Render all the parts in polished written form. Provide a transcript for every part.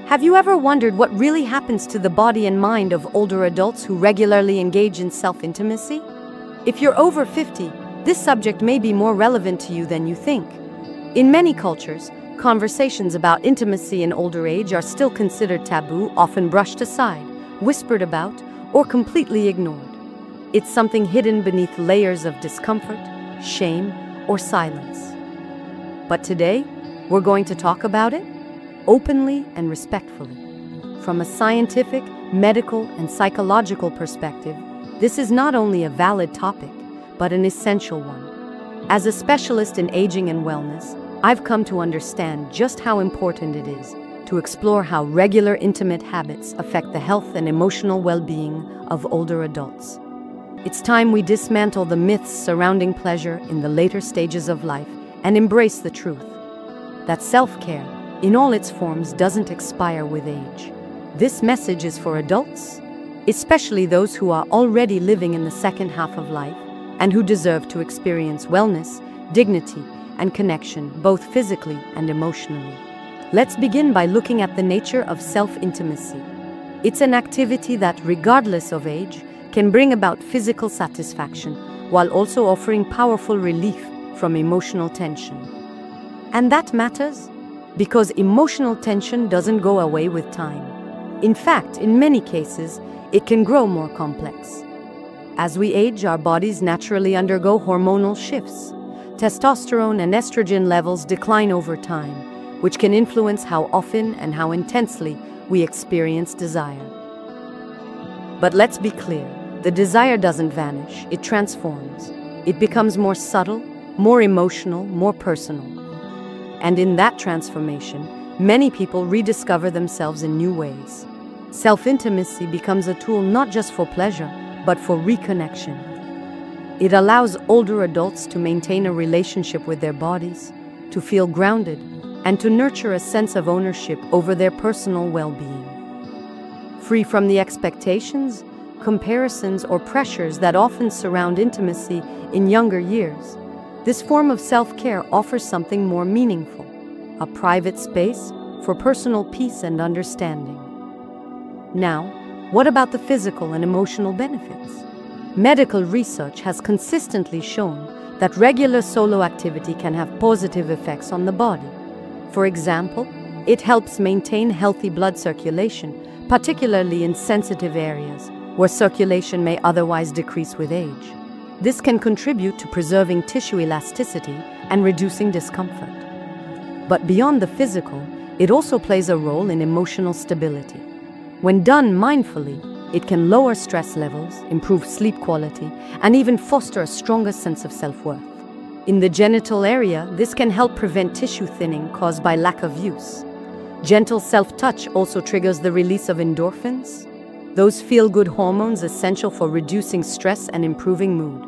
Have you ever wondered what really happens to the body and mind of older adults who regularly engage in self-intimacy? If you're over 50, this subject may be more relevant to you than you think. In many cultures, conversations about intimacy in older age are still considered taboo, often brushed aside, whispered about, or completely ignored. It's something hidden beneath layers of discomfort, shame, or silence. But today, we're going to talk about it openly and respectfully. From a scientific, medical, and psychological perspective, this is not only a valid topic, but an essential one. As a specialist in aging and wellness, I've come to understand just how important it is to explore how regular intimate habits affect the health and emotional well-being of older adults. It's time we dismantle the myths surrounding pleasure in the later stages of life and embrace the truth that self-care, in all its forms, doesn't expire with age. This message is for adults, especially those who are already living in the second half of life and who deserve to experience wellness, dignity, and connection, both physically and emotionally. Let's begin by looking at the nature of self-intimacy. It's an activity that, regardless of age, can bring about physical satisfaction while also offering powerful relief from emotional tension. And that matters because emotional tension doesn't go away with time. In fact, in many cases, it can grow more complex. As we age, our bodies naturally undergo hormonal shifts. Testosterone and estrogen levels decline over time, which can influence how often and how intensely we experience desire. But let's be clear, the desire doesn't vanish, it transforms. It becomes more subtle, more emotional, more personal. And in that transformation, many people rediscover themselves in new ways. Self-intimacy becomes a tool not just for pleasure, but for reconnection. It allows older adults to maintain a relationship with their bodies, to feel grounded, and to nurture a sense of ownership over their personal well-being. Free from the expectations, comparisons, or pressures that often surround intimacy in younger years, this form of self-care offers something more meaningful, a private space for personal peace and understanding. Now, what about the physical and emotional benefits? Medical research has consistently shown that regular solo activity can have positive effects on the body. For example, it helps maintain healthy blood circulation, particularly in sensitive areas where circulation may otherwise decrease with age. This can contribute to preserving tissue elasticity and reducing discomfort. But beyond the physical, it also plays a role in emotional stability. When done mindfully, it can lower stress levels, improve sleep quality, and even foster a stronger sense of self-worth. In the genital area, this can help prevent tissue thinning caused by lack of use. Gentle self-touch also triggers the release of endorphins, those feel-good hormones essential for reducing stress and improving mood.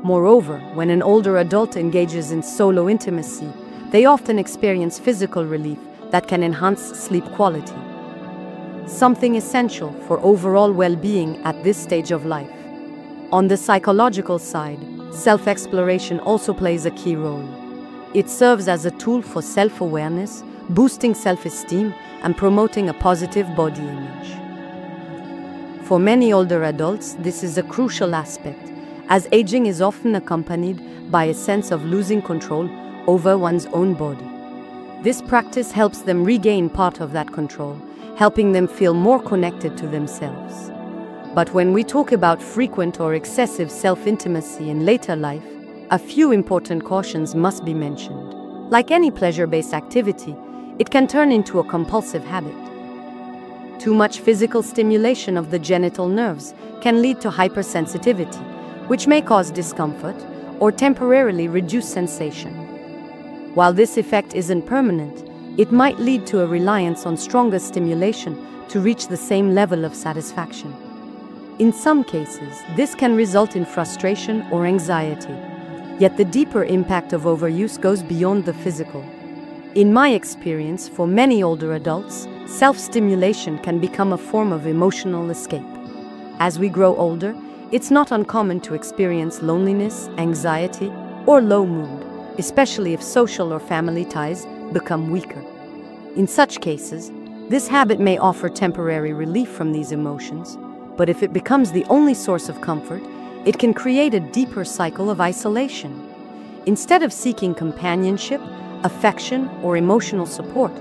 Moreover, when an older adult engages in solo intimacy, they often experience physical relief that can enhance sleep quality, something essential for overall well-being at this stage of life. On the psychological side, self-exploration also plays a key role. It serves as a tool for self-awareness, boosting self-esteem, and promoting a positive body image. For many older adults, this is a crucial aspect, as aging is often accompanied by a sense of losing control over one's own body. This practice helps them regain part of that control, helping them feel more connected to themselves. But when we talk about frequent or excessive self-intimacy in later life, a few important cautions must be mentioned. Like any pleasure-based activity, it can turn into a compulsive habit. Too much physical stimulation of the genital nerves can lead to hypersensitivity, which may cause discomfort or temporarily reduce sensation. While this effect isn't permanent, it might lead to a reliance on stronger stimulation to reach the same level of satisfaction. In some cases, this can result in frustration or anxiety. Yet the deeper impact of overuse goes beyond the physical. In my experience, for many older adults, self-stimulation can become a form of emotional escape. As we grow older, it's not uncommon to experience loneliness, anxiety, or low mood, especially if social or family ties become weaker. In such cases, This habit may offer temporary relief from these emotions, but if it becomes the only source of comfort, it can create a deeper cycle of isolation. Instead of seeking companionship, affection, or emotional support,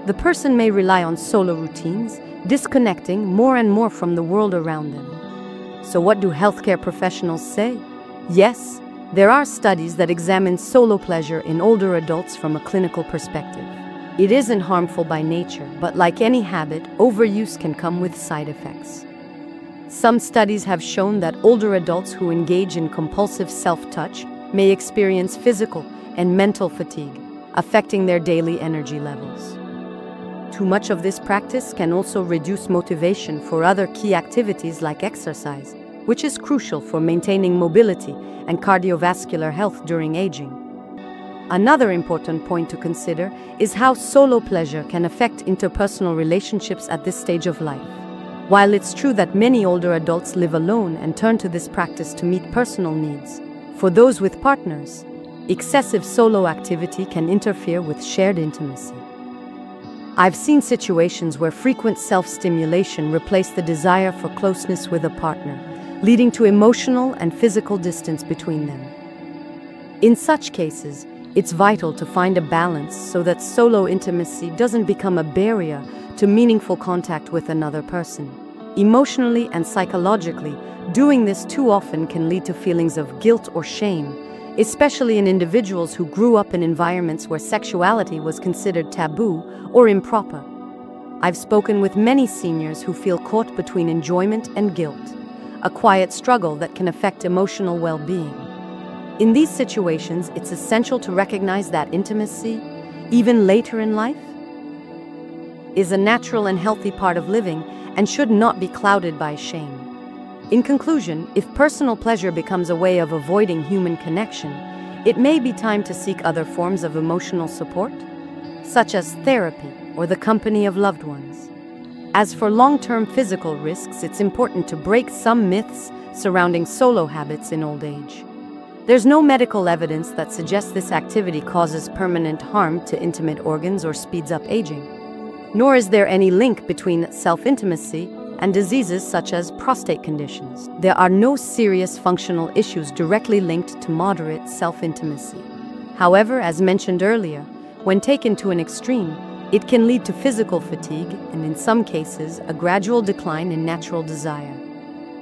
the person may rely on solo routines, disconnecting more and more from the world around them. So what do healthcare professionals say? Yes, there are studies that examine solo pleasure in older adults from a clinical perspective. It isn't harmful by nature, but like any habit, overuse can come with side effects. Some studies have shown that older adults who engage in compulsive self-touch may experience physical and mental fatigue, affecting their daily energy levels. Too much of this practice can also reduce motivation for other key activities like exercise, which is crucial for maintaining mobility and cardiovascular health during aging. Another important point to consider is how solo pleasure can affect interpersonal relationships at this stage of life. While it's true that many older adults live alone and turn to this practice to meet personal needs, for those with partners, excessive solo activity can interfere with shared intimacy. I've seen situations where frequent self-stimulation replaced the desire for closeness with a partner, leading to emotional and physical distance between them. In such cases, it's vital to find a balance so that solo intimacy doesn't become a barrier to meaningful contact with another person. Emotionally and psychologically, doing this too often can lead to feelings of guilt or shame, especially in individuals who grew up in environments where sexuality was considered taboo or improper. I've spoken with many seniors who feel caught between enjoyment and guilt, a quiet struggle that can affect emotional well-being. In these situations, it's essential to recognize that intimacy, even later in life, is a natural and healthy part of living and should not be clouded by shame. In conclusion, if personal pleasure becomes a way of avoiding human connection, it may be time to seek other forms of emotional support, such as therapy or the company of loved ones. As for long-term physical risks, it's important to break some myths surrounding solo habits in old age. There's no medical evidence that suggests this activity causes permanent harm to intimate organs or speeds up aging. Nor is there any link between self-intimacy and diseases such as prostate conditions. There are no serious functional issues directly linked to moderate self-intimacy. However, as mentioned earlier, when taken to an extreme, it can lead to physical fatigue and, in some cases, a gradual decline in natural desire.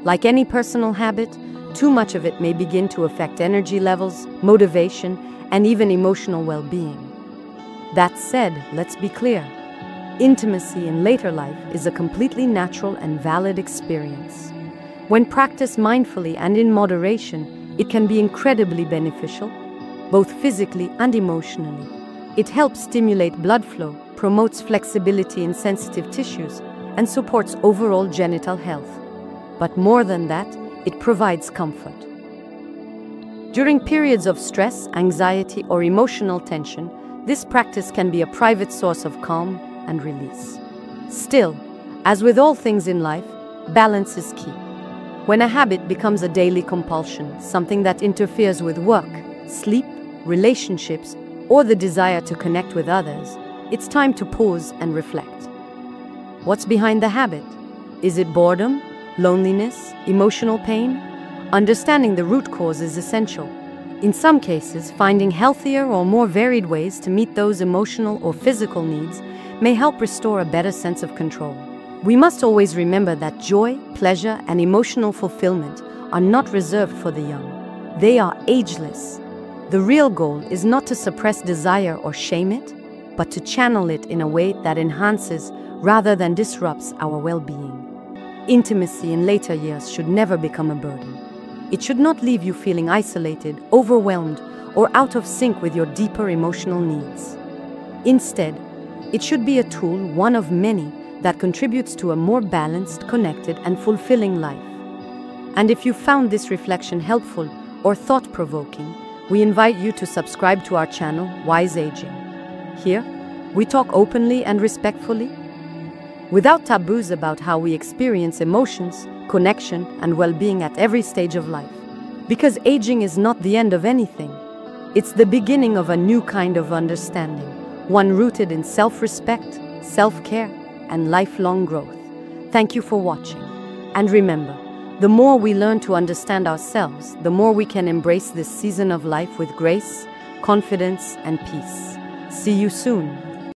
Like any personal habit, too much of it may begin to affect energy levels, motivation, and even emotional well-being. That said, let's be clear. Intimacy in later life is a completely natural and valid experience. When practiced mindfully and in moderation, it can be incredibly beneficial, both physically and emotionally. It helps stimulate blood flow, promotes flexibility in sensitive tissues, and supports overall genital health. But more than that, it provides comfort. During periods of stress, anxiety, or emotional tension, this practice can be a private source of calm and release. Still, as with all things in life, balance is key. When a habit becomes a daily compulsion, something that interferes with work, sleep, relationships, or the desire to connect with others, it's time to pause and reflect. What's behind the habit? Is it boredom, loneliness, emotional pain? Understanding the root cause is essential. In some cases, finding healthier or more varied ways to meet those emotional or physical needs may help restore a better sense of control. We must always remember that joy, pleasure, and emotional fulfillment are not reserved for the young. They are ageless. The real goal is not to suppress desire or shame it, but to channel it in a way that enhances rather than disrupts our well-being. Intimacy in later years should never become a burden. It should not leave you feeling isolated, overwhelmed, or out of sync with your deeper emotional needs. Instead, it should be a tool, one of many, that contributes to a more balanced, connected, and fulfilling life. And if you found this reflection helpful or thought-provoking, we invite you to subscribe to our channel, Wise Aging. Here, we talk openly and respectfully, without taboos about how we experience emotions, connection, and well-being at every stage of life. Because aging is not the end of anything. It's the beginning of a new kind of understanding, one rooted in self-respect, self-care, and lifelong growth. Thank you for watching. And remember, the more we learn to understand ourselves, the more we can embrace this season of life with grace, confidence, and peace. See you soon.